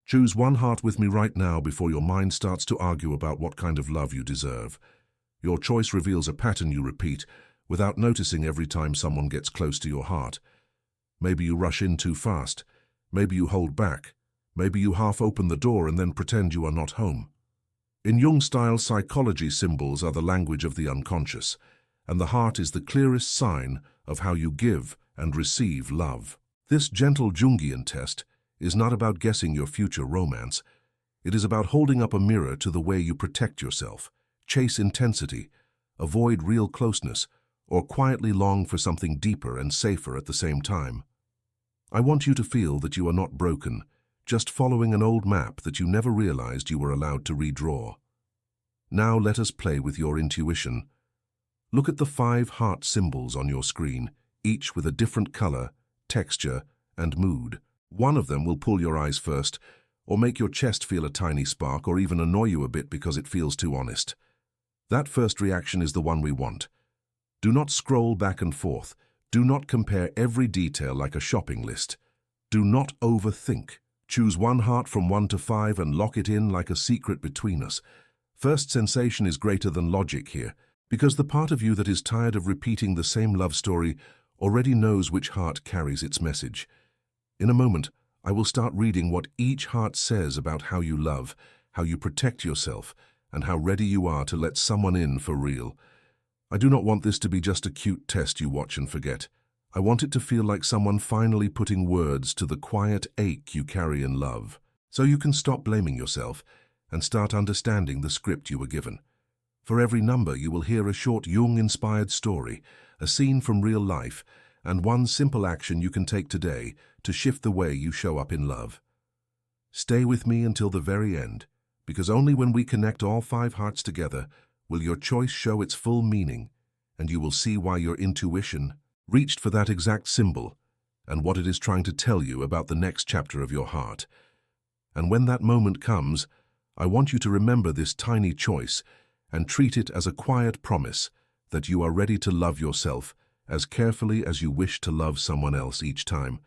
Choose one heart with me right now before your mind starts to argue about what kind of love you deserve. Your choice reveals a pattern you repeat without noticing every time someone gets close to your heart. Maybe you rush in too fast. Maybe you hold back. Maybe you half open the door and then pretend you are not home. In Jung-style psychology, symbols are the language of the unconscious, and the heart is the clearest sign of how you give and receive love. This gentle Jungian test is not about guessing your future romance. It is about holding up a mirror to the way you protect yourself, chase intensity, avoid real closeness, or quietly long for something deeper and safer at the same time. I want you to feel that you are not broken, just following an old map that you never realized you were allowed to redraw. Now let us play with your intuition. Look at the 5 heart symbols on your screen, each with a different color, texture, and mood. One of them will pull your eyes first, or make your chest feel a tiny spark, or even annoy you a bit because it feels too honest. That first reaction is the one we want. Do not scroll back and forth. Do not compare every detail like a shopping list. Do not overthink. Choose one heart from 1 to 5 and lock it in like a secret between us. First sensation is greater than logic here, because the part of you that is tired of repeating the same love story already knows which heart carries its message. In a moment, I will start reading what each heart says about how you love, how you protect yourself, and how ready you are to let someone in for real. I do not want this to be just a cute test you watch and forget. I want it to feel like someone finally putting words to the quiet ache you carry in love, so you can stop blaming yourself and start understanding the script you were given. For every number, you will hear a short Jung-inspired story, a scene from real life, and one simple action you can take today to shift the way you show up in love. Stay with me until the very end, because only when we connect all 5 hearts together will your choice show its full meaning, and you will see why your intuition reached for that exact symbol and what it is trying to tell you about the next chapter of your heart. And when that moment comes, I want you to remember this tiny choice and treat it as a quiet promise that you are ready to love yourself as carefully as you wish to love someone else each time.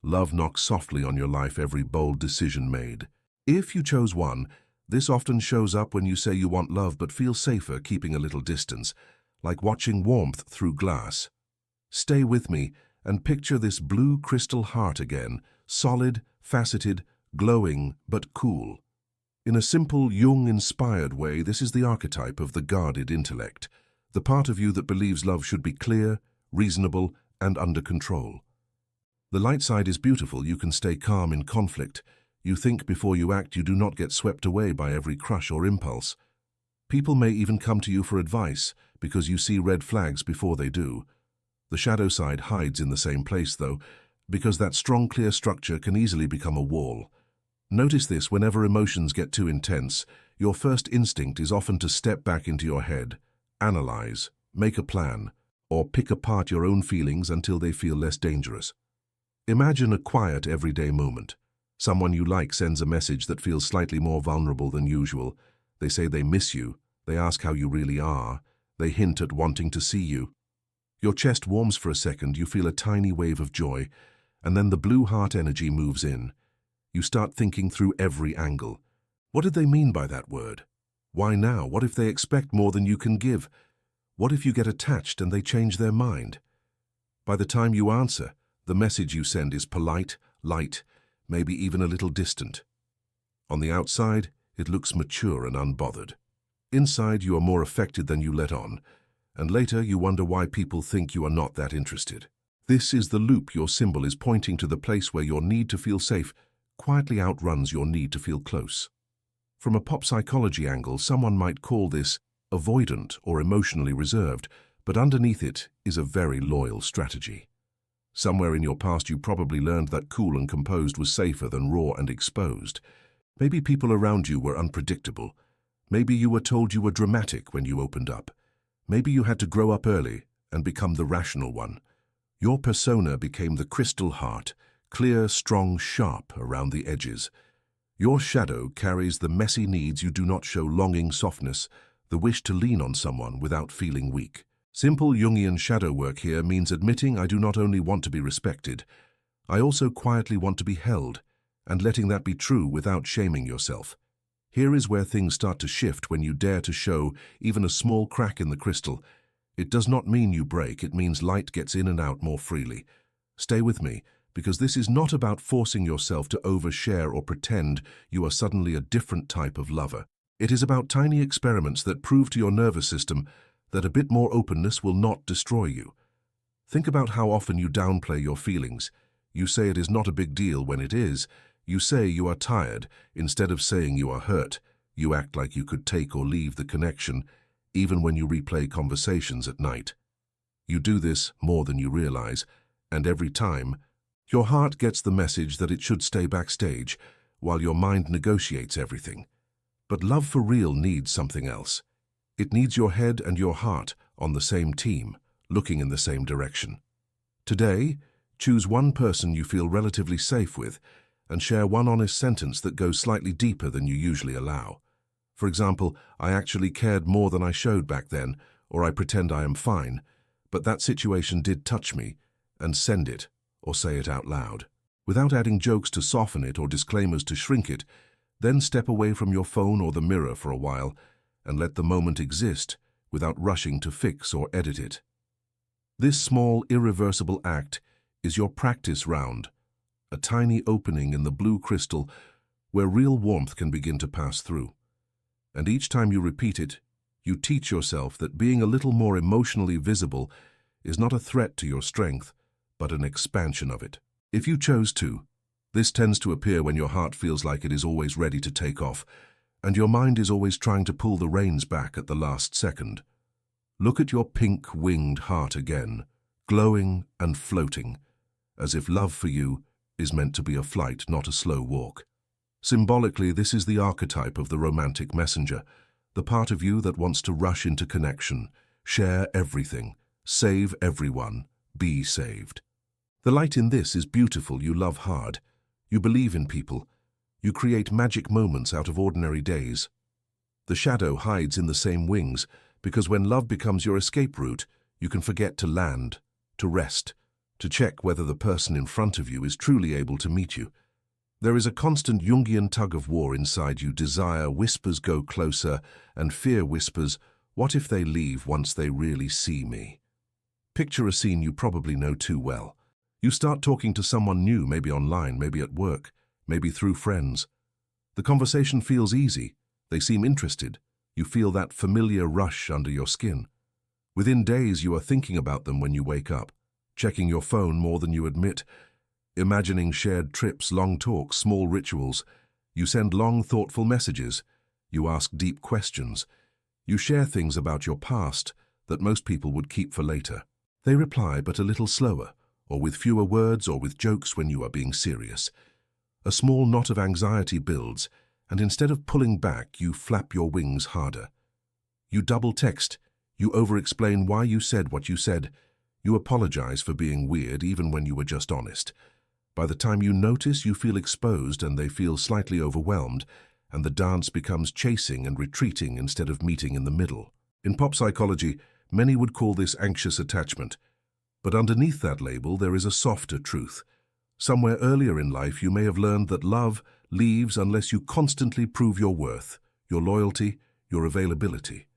Love knocks softly on your life every bold decision made. If you chose one, this often shows up when you say you want love but feel safer keeping a little distance, like watching warmth through glass. Stay with me and picture this blue crystal heart again, solid, faceted, glowing, but cool. In a simple Jung-inspired way, this is the archetype of the guarded intellect, the part of you that believes love should be clear, reasonable, and under control. The light side is beautiful. You can stay calm in conflict. You think before you act. You do not get swept away by every crush or impulse. People may even come to you for advice because you see red flags before they do. The shadow side hides in the same place, though, because that strong, clear structure can easily become a wall. Notice this: whenever emotions get too intense, your first instinct is often to step back into your head, analyze, make a plan, or pick apart your own feelings until they feel less dangerous. Imagine a quiet, everyday moment. Someone you like sends a message that feels slightly more vulnerable than usual. They say they miss you. They ask how you really are. They hint at wanting to see you. Your chest warms for a second. You feel a tiny wave of joy, and then the blue heart energy moves in. You start thinking through every angle. What did they mean by that word? Why now? What if they expect more than you can give? What if you get attached and they change their mind? By the time you answer, the message you send is polite, light, maybe even a little distant. On the outside, it looks mature and unbothered. Inside, you are more affected than you let on, and later you wonder why people think you are not that interested. This is the loop. Your symbol is pointing to the place where your need to feel safe quietly outruns your need to feel close. From a pop psychology angle, someone might call this avoidant or emotionally reserved, but underneath it is a very loyal strategy. Somewhere in your past you probably learned that cool and composed was safer than raw and exposed. Maybe people around you were unpredictable. Maybe you were told you were dramatic when you opened up. Maybe you had to grow up early and become the rational one. Your persona became the crystal heart, clear, strong, sharp around the edges. Your shadow carries the messy needs you do not show: longing, softness, the wish to lean on someone without feeling weak. Simple Jungian shadow work here means admitting I do not only want to be respected, I also quietly want to be held. and letting that be true without shaming yourself. Here is where things start to shift when you dare to show even a small crack in the crystal. It does not mean you break, it means light gets in and out more freely. Stay with me, because this is not about forcing yourself to overshare or pretend you are suddenly a different type of lover. It is about tiny experiments that prove to your nervous system that a bit more openness will not destroy you. Think about how often you downplay your feelings. You say it is not a big deal when it is. You say you are tired instead of saying you are hurt. You act like you could take or leave the connection, even when you replay conversations at night. You do this more than you realize, and every time, your heart gets the message that it should stay backstage, while your mind negotiates everything. But love for real needs something else. It needs your head and your heart on the same team, looking in the same direction. Today, choose one person you feel relatively safe with, and share one honest sentence that goes slightly deeper than you usually allow. For example, I actually cared more than I showed back then, or I pretend I am fine, but that situation did touch me, and send it, or say it out loud. Without adding jokes to soften it or disclaimers to shrink it, then step away from your phone or the mirror for a while, and let the moment exist without rushing to fix or edit it. This small, irreversible act is your practice round, a tiny opening in the blue crystal where real warmth can begin to pass through. And each time you repeat it, you teach yourself that being a little more emotionally visible is not a threat to your strength, but an expansion of it. If you chose to, this tends to appear when your heart feels like it is always ready to take off, and your mind is always trying to pull the reins back at the last second. Look at your pink-winged heart again, glowing and floating, as if love for you is meant to be a flight, not a slow walk. Symbolically, this is the archetype of the romantic messenger, the part of you that wants to rush into connection, share everything, save everyone, be saved. The light in this is beautiful. You love hard. You believe in people. You create magic moments out of ordinary days. The shadow hides in the same wings, because when love becomes your escape route, you can forget to land, to rest, to check whether the person in front of you is truly able to meet you. There is a constant Jungian tug-of-war inside you. Desire whispers, go closer, and fear whispers, what if they leave once they really see me? Picture a scene you probably know too well. You start talking to someone new, maybe online, maybe at work, maybe through friends. The conversation feels easy. They seem interested. You feel that familiar rush under your skin. Within days, you are thinking about them when you wake up, checking your phone more than you admit, imagining shared trips, long talks, small rituals. You send long, thoughtful messages. You ask deep questions. You share things about your past that most people would keep for later. They reply, but a little slower, or with fewer words, or with jokes when you are being serious. A small knot of anxiety builds, and instead of pulling back, you flap your wings harder. You double text. You over-explain why you said what you said. You apologize for being weird even when you were just honest. By the time you notice, you feel exposed and they feel slightly overwhelmed, and the dance becomes chasing and retreating instead of meeting in the middle. In pop psychology, many would call this anxious attachment. But underneath that label, there is a softer truth. Somewhere earlier in life, you may have learned that love leaves unless you constantly prove your worth, your loyalty, your availability.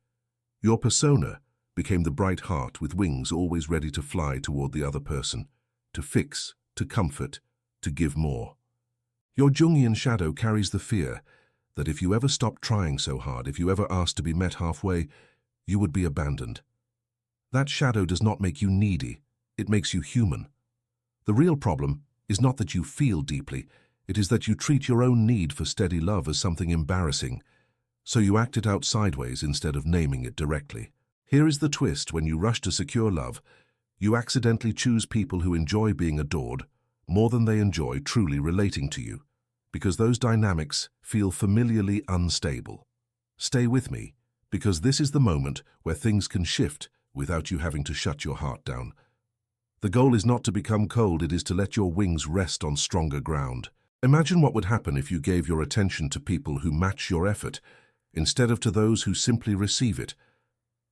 Your persona became the bright heart with wings always ready to fly toward the other person, to fix, to comfort, to give more. Your Jungian shadow carries the fear that if you ever stopped trying so hard, if you ever asked to be met halfway, you would be abandoned. That shadow does not make you needy, it makes you human. The real problem is not that you feel deeply, it is that you treat your own need for steady love as something embarrassing, so you act it out sideways instead of naming it directly. Here is the twist: when you rush to secure love, you accidentally choose people who enjoy being adored more than they enjoy truly relating to you, because those dynamics feel familiarly unstable. Stay with me, because this is the moment where things can shift without you having to shut your heart down. The goal is not to become cold, it is to let your wings rest on stronger ground. Imagine what would happen if you gave your attention to people who match your effort, instead of to those who simply receive it.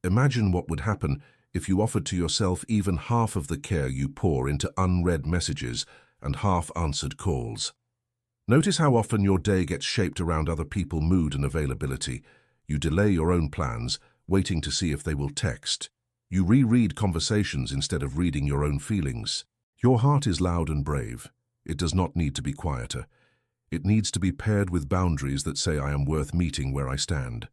Imagine what would happen if you offered to yourself even half of the care you pour into unread messages and half-answered calls. Notice how often your day gets shaped around other people's mood and availability. You delay your own plans, waiting to see if they will text. You reread conversations instead of reading your own feelings. Your heart is loud and brave. It does not need to be quieter. It needs to be paired with boundaries that say I am worth meeting where I stand.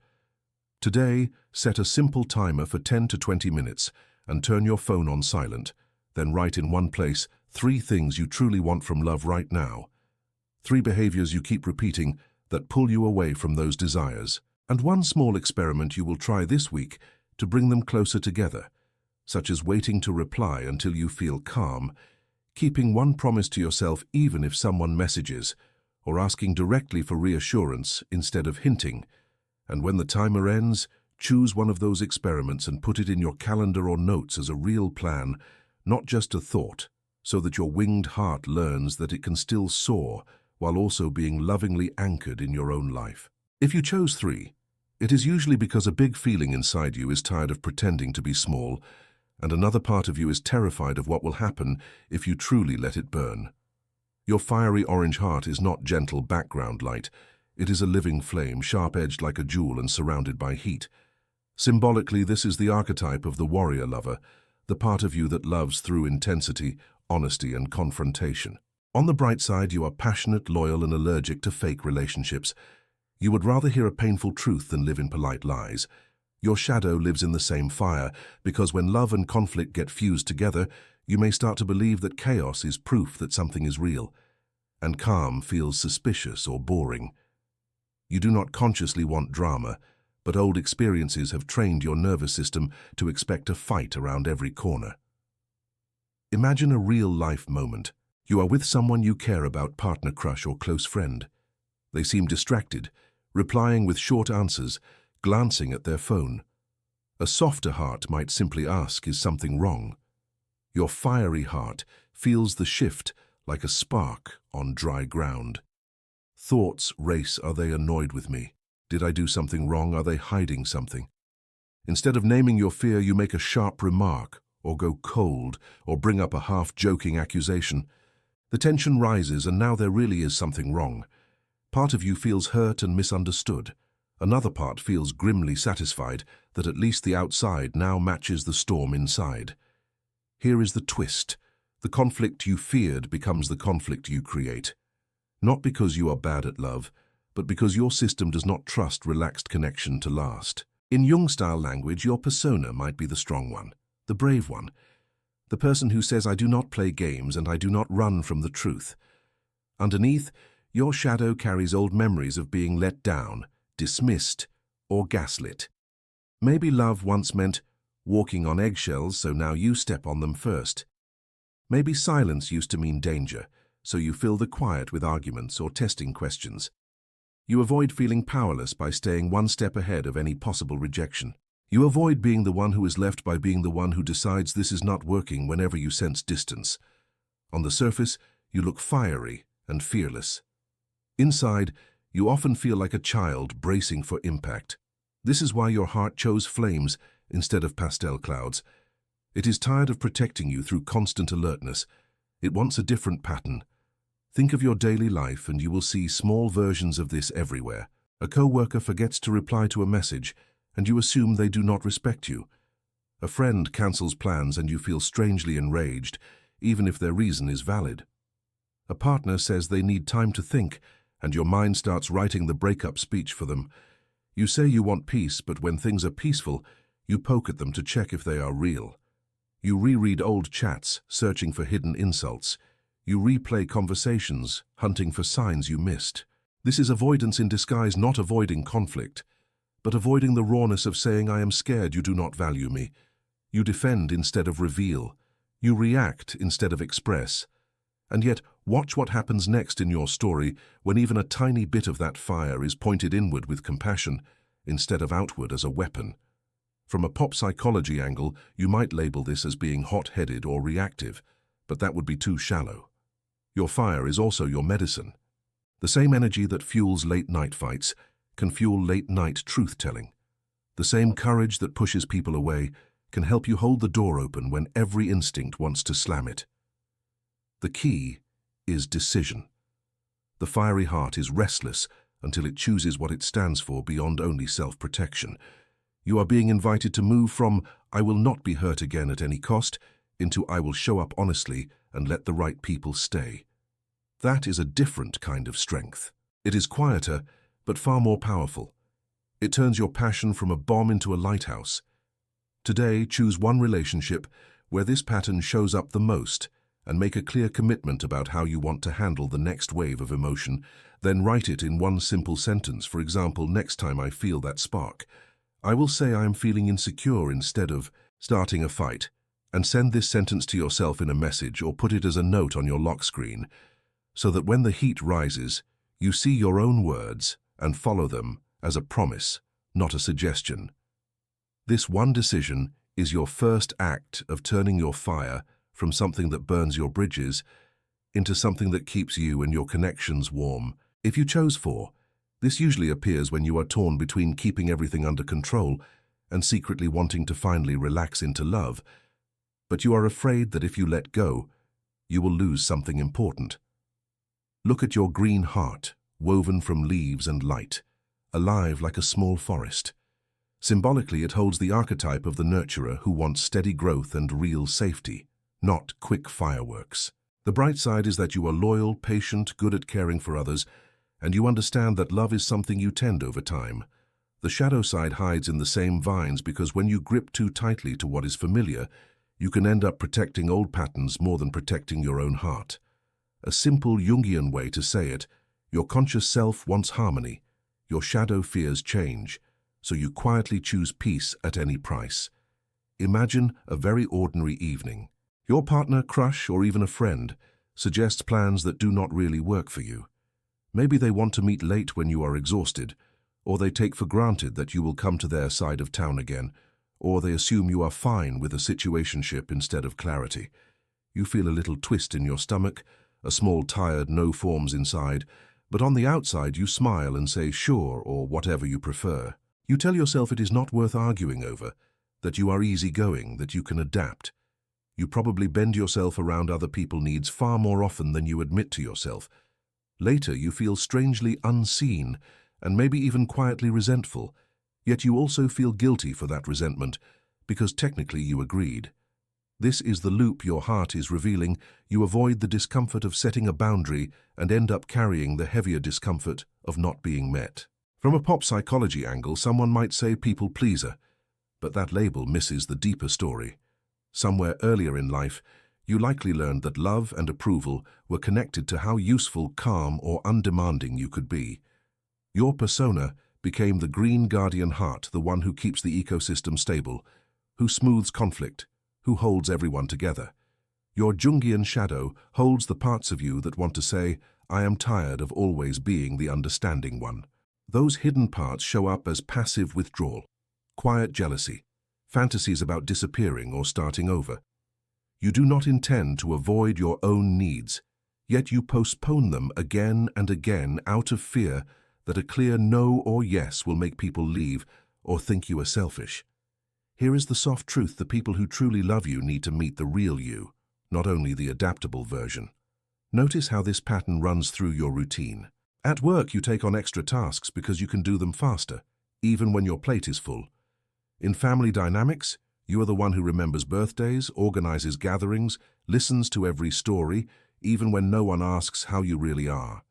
Today, set a simple timer for 10 to 20 minutes and turn your phone on silent. Then write in one place 3 things you truly want from love right now. 3 behaviors you keep repeating that pull you away from those desires. And 1 small experiment you will try this week to bring them closer together, such as waiting to reply until you feel calm, keeping 1 promise to yourself even if someone messages, or asking directly for reassurance instead of hinting. And when the timer ends, choose one of those experiments and put it in your calendar or notes as a real plan, not just a thought, so that your winged heart learns that it can still soar while also being lovingly anchored in your own life. If you chose 3, it is usually because a big feeling inside you is tired of pretending to be small, and another part of you is terrified of what will happen if you truly let it burn. Your fiery orange heart is not gentle background light. It is a living flame, sharp-edged like a jewel and surrounded by heat. Symbolically, this is the archetype of the warrior lover, the part of you that loves through intensity, honesty, and confrontation. On the bright side, you are passionate, loyal, and allergic to fake relationships. You would rather hear a painful truth than live in polite lies. Your shadow lives in the same fire, because when love and conflict get fused together, you may start to believe that chaos is proof that something is real, and calm feels suspicious or boring. You do not consciously want drama, but old experiences have trained your nervous system to expect a fight around every corner. Imagine a real-life moment. You are with someone you care about, partner, crush, or close friend. They seem distracted, replying with short answers, glancing at their phone. A softer heart might simply ask, is something wrong? Your fiery heart feels the shift like a spark on dry ground. Thoughts race. Are they annoyed with me? Did I do something wrong? Are they hiding something? Instead of naming your fear, you make a sharp remark, or go cold, or bring up a half-joking accusation. The tension rises, and now there really is something wrong. Part of you feels hurt and misunderstood. Another part feels grimly satisfied that at least the outside now matches the storm inside. Here is the twist. The conflict you feared becomes the conflict you create. Not because you are bad at love, but because your system does not trust relaxed connection to last. In Jung-style language, your persona might be the strong one, the brave one, the person who says, I do not play games and I do not run from the truth. Underneath, your shadow carries old memories of being let down, dismissed, or gaslit. Maybe love once meant walking on eggshells, so now you step on them first. Maybe silence used to mean danger, so you fill the quiet with arguments or testing questions. You avoid feeling powerless by staying 1 step ahead of any possible rejection. You avoid being the one who is left by being the one who decides this is not working whenever you sense distance. On the surface, you look fiery and fearless. Inside, you often feel like a child bracing for impact. This is why your heart chose flames instead of pastel clouds. It is tired of protecting you through constant alertness. It wants a different pattern. Think of your daily life and you will see small versions of this everywhere. A co-worker forgets to reply to a message and you assume they do not respect you. A friend cancels plans and you feel strangely enraged, even if their reason is valid. A partner says they need time to think and your mind starts writing the breakup speech for them. You say you want peace, but when things are peaceful, you poke at them to check if they are real. You reread old chats, searching for hidden insults. You replay conversations, hunting for signs you missed. This is avoidance in disguise, not avoiding conflict, but avoiding the rawness of saying, I am scared you do not value me. You defend instead of reveal. You react instead of express. And yet, watch what happens next in your story when even a tiny bit of that fire is pointed inward with compassion instead of outward as a weapon. From a pop psychology angle, you might label this as being hot-headed or reactive, but that would be too shallow. Your fire is also your medicine. The same energy that fuels late-night fights can fuel late-night truth-telling. The same courage that pushes people away can help you hold the door open when every instinct wants to slam it. The key is decision. The fiery heart is restless until it chooses what it stands for beyond only self-protection. You are being invited to move from "I will not be hurt again at any cost" into "I will show up honestly and let the right people stay." That is a different kind of strength. It is quieter, but far more powerful. It turns your passion from a bomb into a lighthouse. Today, choose one relationship where this pattern shows up the most and make a clear commitment about how you want to handle the next wave of emotion. Then write it in one simple sentence. For example, next time I feel that spark, I will say I am feeling insecure instead of starting a fight. And send this sentence to yourself in a message or put it as a note on your lock screen, so that when the heat rises, you see your own words and follow them as a promise, not a suggestion. This one decision is your first act of turning your fire from something that burns your bridges into something that keeps you and your connections warm. If you chose 4, this usually appears when you are torn between keeping everything under control and secretly wanting to finally relax into love. But you are afraid that if you let go, you will lose something important. Look at your green heart, woven from leaves and light, alive like a small forest. Symbolically, it holds the archetype of the nurturer who wants steady growth and real safety, not quick fireworks. The bright side is that you are loyal, patient, good at caring for others, and you understand that love is something you tend over time. The shadow side hides in the same vines because when you grip too tightly to what is familiar, you can end up protecting old patterns more than protecting your own heart. A simple Jungian way to say it: your conscious self wants harmony, your shadow fears change, so you quietly choose peace at any price. Imagine a very ordinary evening. Your partner, crush, or even a friend suggests plans that do not really work for you. Maybe they want to meet late when you are exhausted, or they take for granted that you will come to their side of town again, or they assume you are fine with a situationship instead of clarity. You feel a little twist in your stomach, a small tired no forms inside, but on the outside you smile and say sure or whatever you prefer. You tell yourself it is not worth arguing over, that you are easygoing, that you can adapt. You probably bend yourself around other people's needs far more often than you admit to yourself. Later you feel strangely unseen and maybe even quietly resentful, yet you also feel guilty for that resentment because technically you agreed. This is the loop your heart is revealing. You avoid the discomfort of setting a boundary and end up carrying the heavier discomfort of not being met. From a pop psychology angle, someone might say people pleaser, but that label misses the deeper story. Somewhere earlier in life, you likely learned that love and approval were connected to how useful, calm, or undemanding you could be. Your persona became the green guardian heart, the one who keeps the ecosystem stable, who smooths conflict, who holds everyone together. Your Jungian shadow holds the parts of you that want to say, "I am tired of always being the understanding one." Those hidden parts show up as passive withdrawal, quiet jealousy, fantasies about disappearing or starting over. You do not intend to avoid your own needs, yet you postpone them again and again out of fear that a clear no or yes will make people leave or think you are selfish. Here is the soft truth: the people who truly love you need to meet the real you, not only the adaptable version. Notice how this pattern runs through your routine. At work, you take on extra tasks because you can do them faster, even when your plate is full. In family dynamics, you are the one who remembers birthdays, organizes gatherings, listens to every story, even when no one asks how you really are.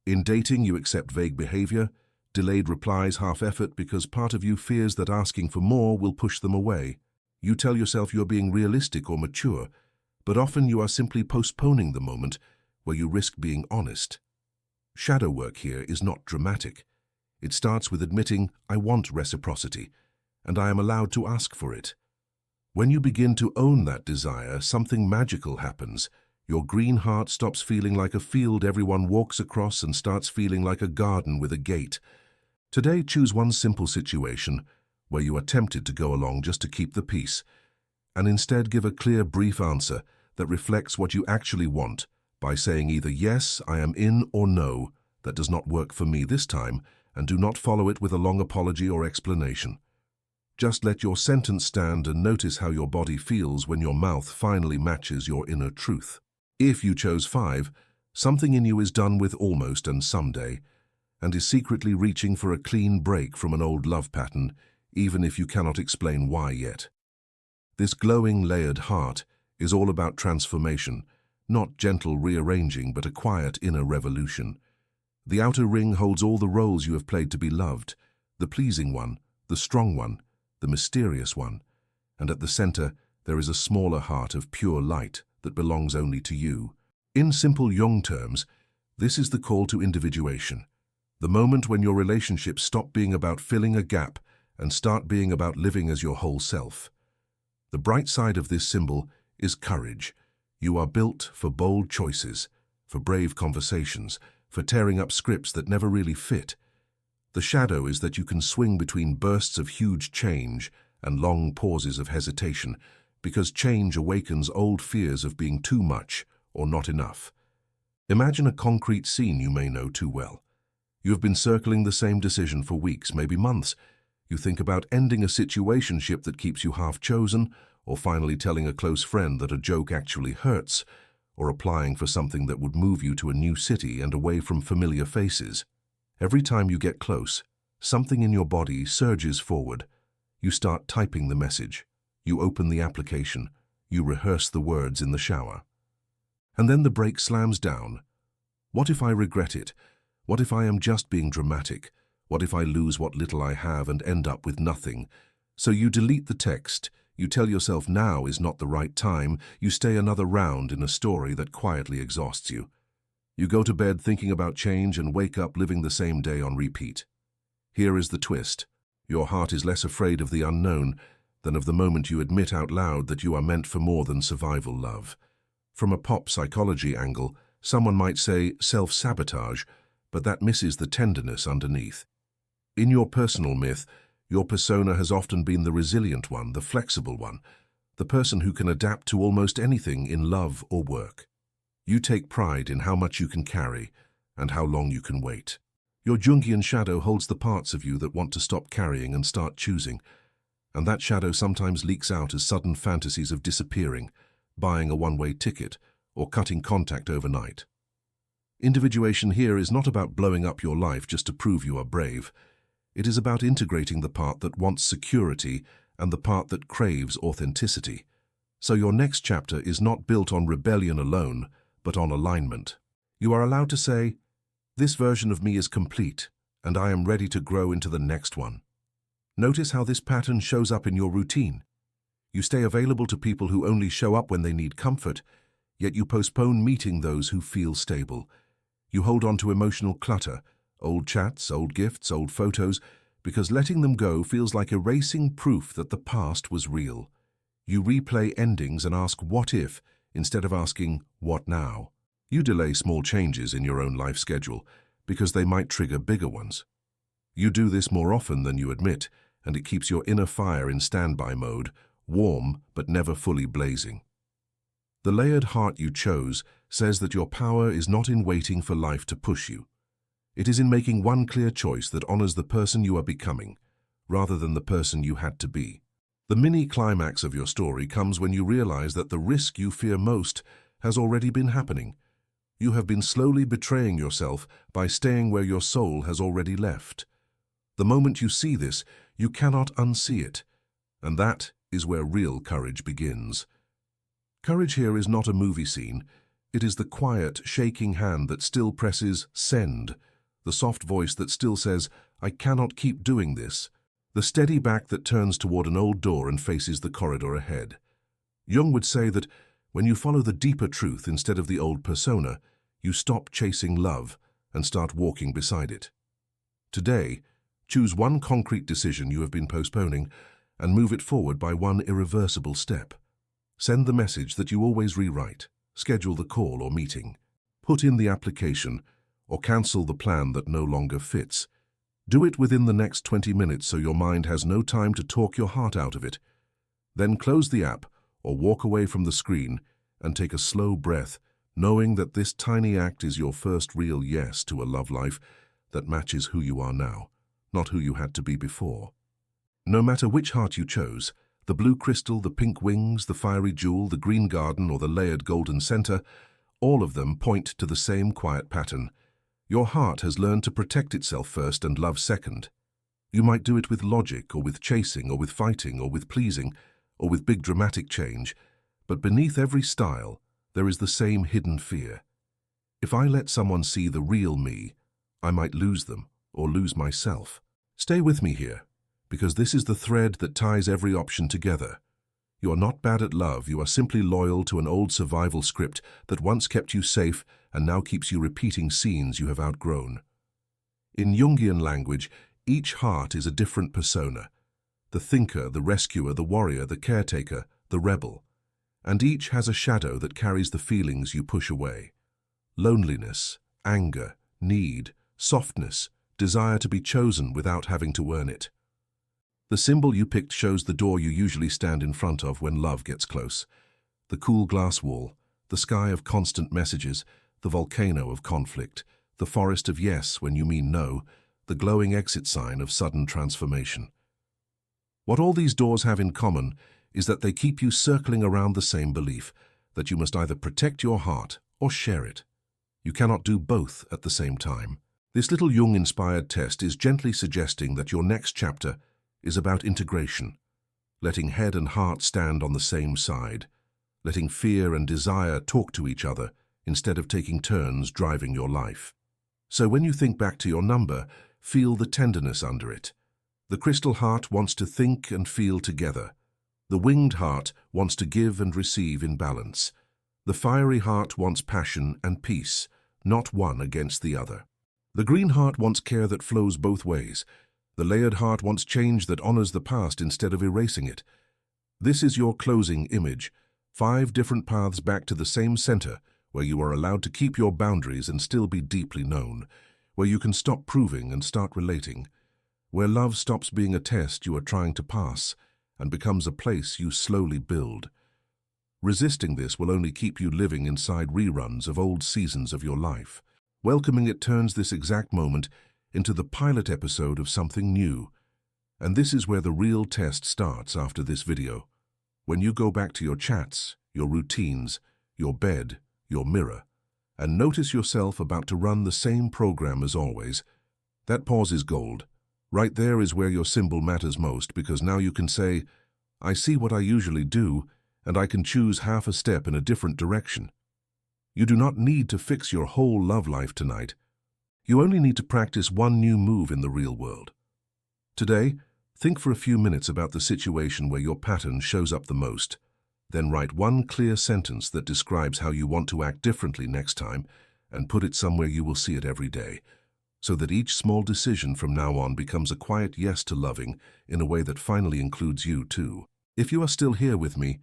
In dating, you accept vague behavior, delayed replies, half effort, because part of you fears that asking for more will push them away. You tell yourself you are being realistic or mature, but often you are simply postponing the moment where you risk being honest. Shadow work here is not dramatic. It starts with admitting, "I want reciprocity, and I am allowed to ask for it." When you begin to own that desire, something magical happens. Your green heart stops feeling like a field everyone walks across and starts feeling like a garden with a gate. Today, choose one simple situation where you are tempted to go along just to keep the peace, and instead give a clear, brief answer that reflects what you actually want by saying either "yes, I am in," or "no, that does not work for me this time," and do not follow it with a long apology or explanation. Just let your sentence stand and notice how your body feels when your mouth finally matches your inner truth. If you chose 5, Something in you is done with almost and someday, and is secretly reaching for a clean break from an old love pattern, even if you cannot explain why yet. This glowing, layered heart is all about transformation, not gentle rearranging, but a quiet inner revolution. The outer ring holds all the roles you have played to be loved, the pleasing one, the strong one, the mysterious one, and at the center there is a smaller heart of pure light that belongs only to you. In simple Jung terms, this is the call to individuation, the moment when your relationships stop being about filling a gap and start being about living as your whole self. The bright side of this symbol is courage. You are built for bold choices, for brave conversations, for tearing up scripts that never really fit. The shadow is that you can swing between bursts of huge change and long pauses of hesitation, because change awakens old fears of being too much or not enough. Imagine a concrete scene you may know too well. You have been circling the same decision for weeks, maybe months. You think about ending a situationship that keeps you half chosen, or finally telling a close friend that a joke actually hurts, or applying for something that would move you to a new city and away from familiar faces. Every time you get close, something in your body surges forward. You start typing the message. You open the application. You rehearse the words in the shower. And then the brake slams down. What if I regret it? What if I am just being dramatic? What if I lose what little I have and end up with nothing? So you delete the text. You tell yourself now is not the right time. You stay another round in a story that quietly exhausts you. You go to bed thinking about change and wake up living the same day on repeat. Here is the twist. Your heart is less afraid of the unknown than of the moment you admit out loud that you are meant for more than survival love. From a pop psychology angle, someone might say self-sabotage, but that misses the tenderness underneath. In your personal myth, your persona has often been the resilient one, the flexible one, the person who can adapt to almost anything in love or work. You take pride in how much you can carry and how long you can wait. Your Jungian shadow holds the parts of you that want to stop carrying and start choosing, and that shadow sometimes leaks out as sudden fantasies of disappearing, buying a one-way ticket, or cutting contact overnight. Individuation here is not about blowing up your life just to prove you are brave. It is about integrating the part that wants security and the part that craves authenticity. So your next chapter is not built on rebellion alone, but on alignment. You are allowed to say, "This version of me is complete, and I am ready to grow into the next one." Notice how this pattern shows up in your routine. You stay available to people who only show up when they need comfort, yet you postpone meeting those who feel stable. You hold on to emotional clutter, old chats, old gifts, old photos, because letting them go feels like erasing proof that the past was real. You replay endings and ask what if, instead of asking what now. You delay small changes in your own life schedule because they might trigger bigger ones. You do this more often than you admit, and it keeps your inner fire in standby mode, warm but never fully blazing. The layered heart you chose says that your power is not in waiting for life to push you. It is in making one clear choice that honors the person you are becoming, rather than the person you had to be. The mini-climax of your story comes when you realize that the risk you fear most has already been happening. You have been slowly betraying yourself by staying where your soul has already left. The moment you see this, you cannot unsee it, and that is where real courage begins. Courage here is not a movie scene. It is the quiet, shaking hand that still presses send, the soft voice that still says, "I cannot keep doing this," the steady back that turns toward an old door and faces the corridor ahead. Jung would say that when you follow the deeper truth instead of the old persona, you stop chasing love and start walking beside it. Today, choose one concrete decision you have been postponing and move it forward by one irreversible step. Send the message that you always rewrite, schedule the call or meeting, put in the application, or cancel the plan that no longer fits. Do it within the next 20 minutes so your mind has no time to talk your heart out of it. Then close the app or walk away from the screen and take a slow breath, knowing that this tiny act is your first real yes to a love life that matches who you are now, not who you had to be before. No matter which heart you chose, the blue crystal, the pink wings, the fiery jewel, the green garden, or the layered golden center, All of them point to the same quiet pattern. Your heart has learned to protect itself first and love second. You might do it with logic, or with chasing, or with fighting, or with pleasing, or with big dramatic change, but beneath every style, there is the same hidden fear. If I let someone see the real me, I might lose them, or lose myself. Stay with me here, because this is the thread that ties every option together. You are not bad at love, you are simply loyal to an old survival script that once kept you safe and now keeps you repeating scenes you have outgrown. In Jungian language, each heart is a different persona. The thinker, the rescuer, the warrior, the caretaker, the rebel. And each has a shadow that carries the feelings you push away. Loneliness, anger, need, softness, desire to be chosen without having to earn it. The symbol you picked shows the door you usually stand in front of when love gets close. The cool glass wall, the sky of constant messages, the volcano of conflict, the forest of yes when you mean no, the glowing exit sign of sudden transformation. What all these doors have in common is that they keep you circling around the same belief, that you must either protect your heart or share it. You cannot do both at the same time. This little Jung-inspired test is gently suggesting that your next chapter is about integration, letting head and heart stand on the same side, letting fear and desire talk to each other instead of taking turns driving your life. So when you think back to your number, feel the tenderness under it. The crystal heart wants to think and feel together. The winged heart wants to give and receive in balance. The fiery heart wants passion and peace, not one against the other. The green heart wants care that flows both ways. The layered heart wants change that honors the past instead of erasing it. This is your closing image, 5 different paths back to the same center, where you are allowed to keep your boundaries and still be deeply known, where you can stop proving and start relating, where love stops being a test you are trying to pass and becomes a place you slowly build. Resisting this will only keep you living inside reruns of old seasons of your life. Welcoming it turns this exact moment into the pilot episode of something new. And this is where the real test starts after this video. When you go back to your chats, your routines, your bed, your mirror, and notice yourself about to run the same program as always, that pause is gold. Right there is where your symbol matters most, because now you can say, I see what I usually do, and I can choose half a step in a different direction. You do not need to fix your whole love life tonight. You only need to practice one new move in the real world. Today, think for a few minutes about the situation where your pattern shows up the most. Then write one clear sentence that describes how you want to act differently next time and put it somewhere you will see it every day, so that each small decision from now on becomes a quiet yes to loving in a way that finally includes you too. If you are still here with me,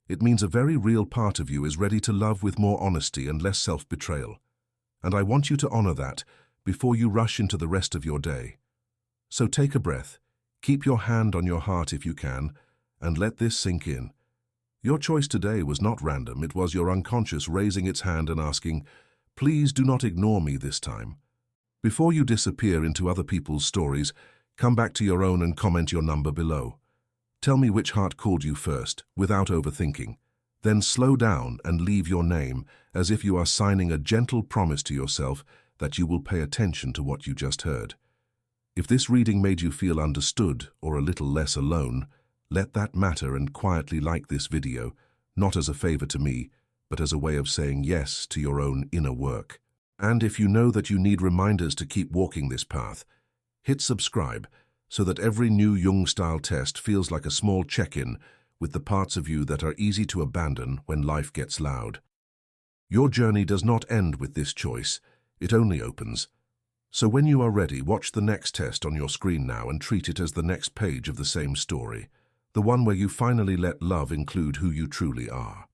it means a very real part of you is ready to love with more honesty and less self-betrayal. And I want you to honor that before you rush into the rest of your day. So take a breath, keep your hand on your heart if you can, and let this sink in. Your choice today was not random, it was your unconscious raising its hand and asking, please do not ignore me this time. Before you disappear into other people's stories, come back to your own and comment your number below. Tell me which heart called you first, without overthinking. Then slow down and leave your name, as if you are signing a gentle promise to yourself that you will pay attention to what you just heard. If this reading made you feel understood or a little less alone, let that matter and quietly like this video, not as a favor to me, but as a way of saying yes to your own inner work. And if you know that you need reminders to keep walking this path, hit subscribe so that every new Jung-style test feels like a small check-in with the parts of you that are easy to abandon when life gets loud. Your journey does not end with this choice, it only opens. So when you are ready, watch the next test on your screen now and treat it as the next page of the same story, the one where you finally let love include who you truly are.